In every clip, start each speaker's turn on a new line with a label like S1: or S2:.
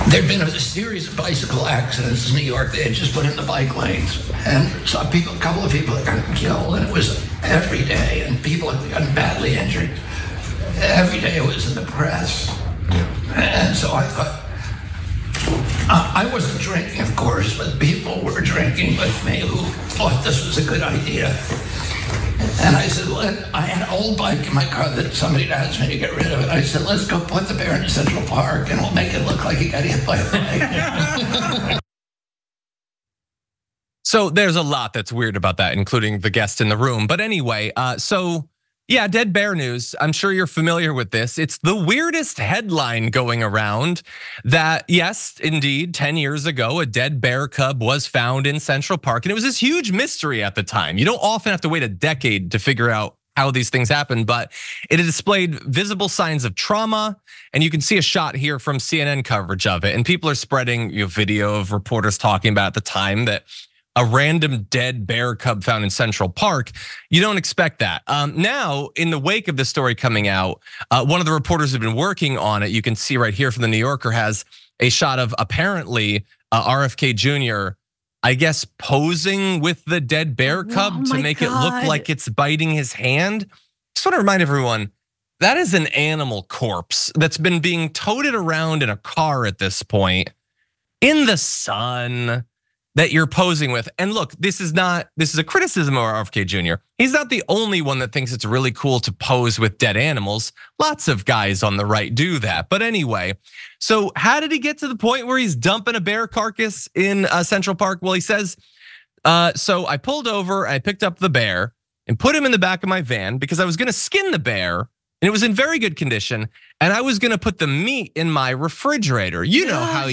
S1: There'd been a series of bicycle accidents in New York. They had just put in the bike lanes, and saw a couple of people had gotten killed, and it was every day, and people had gotten badly injured. Every day it was in the press. And so I thought, I wasn't drinking, of course, but people were drinking with me who thought this was a good idea. And I said, I had an old bike in my car that somebody had asked me to get rid of it. I said, let's go put the bear in Central Park and we'll make it look like he got hit by a bike.
S2: So there's a lot that's weird about that, including the guest in the room. But anyway, yeah, dead bear news. I'm sure you're familiar with this. It's the weirdest headline going around that, yes, indeed, 10 years ago, a dead bear cub was found in Central Park. And it was this huge mystery at the time. You don't often have to wait a decade to figure out how these things happen, but it had displayed visible signs of trauma. And you can see a shot here from CNN coverage of it. And people are spreading video of reporters talking about at the time that a random dead bear cub found in Central Park. You don't expect that. Now, in the wake of the story coming out, one of the reporters who've been working on it, you can see right here from the New Yorker, has a shot of apparently RFK Jr., I guess, posing with the dead bear cub to make it look like it's biting his hand. Just want to remind everyone, that is an animal corpse that's been being toted around in a car at this point in the sun, that you're posing with. And look, this is a criticism of RFK Jr. He's not the only one that thinks it's really cool to pose with dead animals. Lots of guys on the right do that. But anyway, so how did he get to the point where he's dumping a bear carcass in Central Park? Well, he says, so I pulled over, I picked up the bear and put him in the back of my van because I was gonna skin the bear, and it was in very good condition, and I was gonna put the meat in my refrigerator. You know how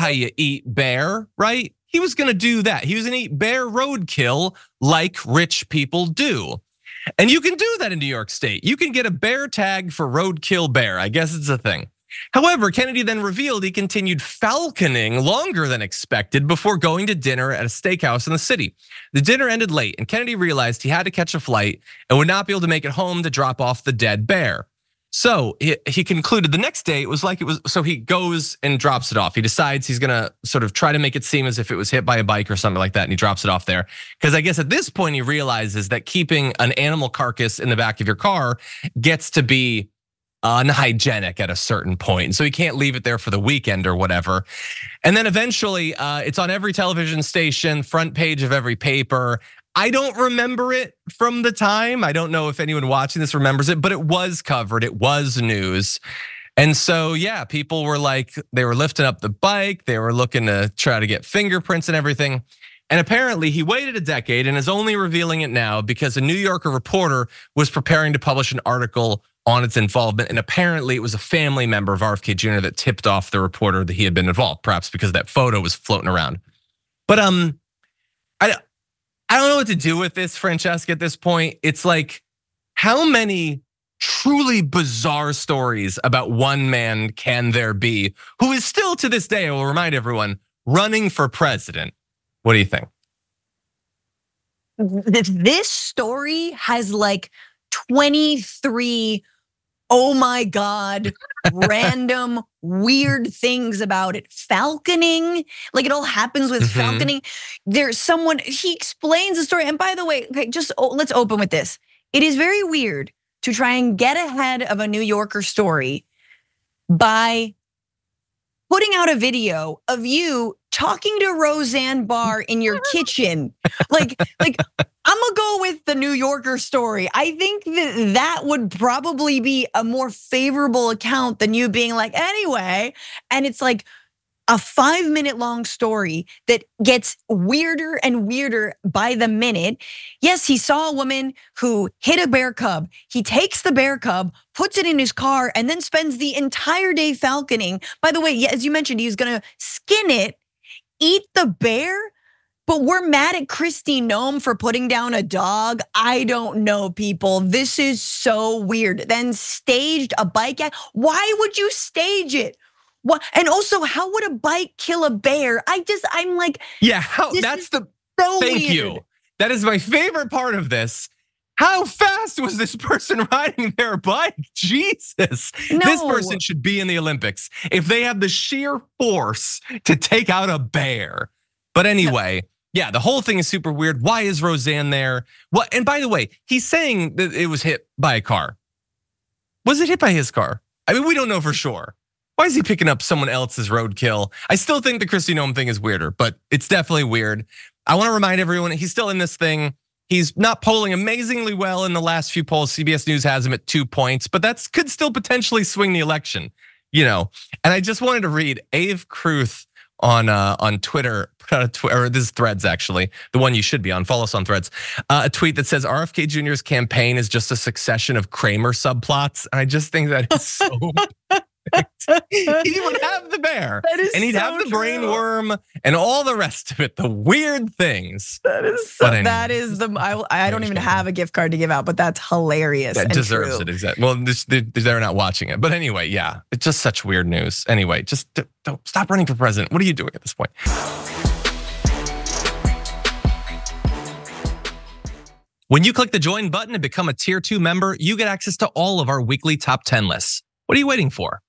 S2: you eat bear, right? He was gonna do that. He was gonna eat bear roadkill like rich people do. And you can do that in New York State. You can get a bear tag for roadkill bear. I guess it's a thing. However, Kennedy then revealed he continued falconing longer than expected before going to dinner at a steakhouse in the city. The dinner ended late, and Kennedy realized he had to catch a flight and would not be able to make it home to drop off the dead bear. So he concluded the next day, so he goes and drops it off. He decides he's gonna sort of try to make it seem as if it was hit by a bike or something like that, and he drops it off there. Because I guess at this point he realizes that keeping an animal carcass in the back of your car gets to be unhygienic at a certain point. And so he can't leave it there for the weekend or whatever. And then eventually it's on every television station, front page of every paper. I don't remember it from the time. I don't know if anyone watching this remembers it, but it was covered, it was news. And so, yeah, people were like, they were lifting up the bike, they were looking to try to get fingerprints and everything. And apparently he waited a decade and is only revealing it now because a New Yorker reporter was preparing to publish an article on its involvement. And apparently it was a family member of RFK Jr. that tipped off the reporter that he had been involved, perhaps because that photo was floating around. But I don't know what to do with this, Francesca, at this point. It's like, how many truly bizarre stories about one man can there be who is still to this day, I will remind everyone, running for president? What do you think?
S3: This story has like 23, oh my God, random weird things about it. Falconing, like it all happens with falconing. There's someone, he explains the story. And by the way, okay, just let's open with this. It is very weird to try and get ahead of a New Yorker story by putting out a video of you talking to Roseanne Barr in your kitchen. Like I'm gonna go with the New Yorker story. I think that would probably be a more favorable account than you being like, anyway. And it's like a 5-minute long story that gets weirder and weirder by the minute. Yes, he saw a woman who hit a bear cub. He takes the bear cub, puts it in his car, and then spends the entire day falconing. By the way, as you mentioned, he was gonna skin it, eat the bear. But we're mad at Kristi Noem for putting down a dog. I don't know, people. This is so weird. Then staged a bike. Why would you stage it? What? And also, how would a bike kill a bear? I'm like,
S2: yeah, thank
S3: weird.
S2: you. That is my favorite part of this. How fast was this person riding their bike? Jesus.
S3: No.
S2: This person should be in the Olympics if they have the sheer force to take out a bear. But anyway, yeah, the whole thing is super weird. Why is Roseanne there? What? And by the way, he's saying that it was hit by a car. Was it hit by his car? I mean, we don't know for sure. Why is he picking up someone else's roadkill? I still think the Kristi Noem thing is weirder, but it's definitely weird. I want to remind everyone he's still in this thing. He's not polling amazingly well in the last few polls. CBS News has him at 2 points, but that could still potentially swing the election, And I just wanted to read Ave Kruth on Twitter, or this is Threads actually, the one you should be on. Follow us on Threads. A tweet that says RFK Jr.'s campaign is just a succession of Kramer subplots. And I just think that is so. He would have the bear, and he'd have the brain worm, and all the rest of it, the weird things.
S3: That is so, anyway, that is the. I don't even have a gift card to give out, but that's hilarious.
S2: That deserves
S3: true.
S2: It, exactly. Well, they're not watching it, but anyway, yeah, it's just such weird news. Anyway, just don't stop running for president. What are you doing at this point? When you click the join button and become a tier 2 member, you get access to all of our weekly top 10 lists. What are you waiting for?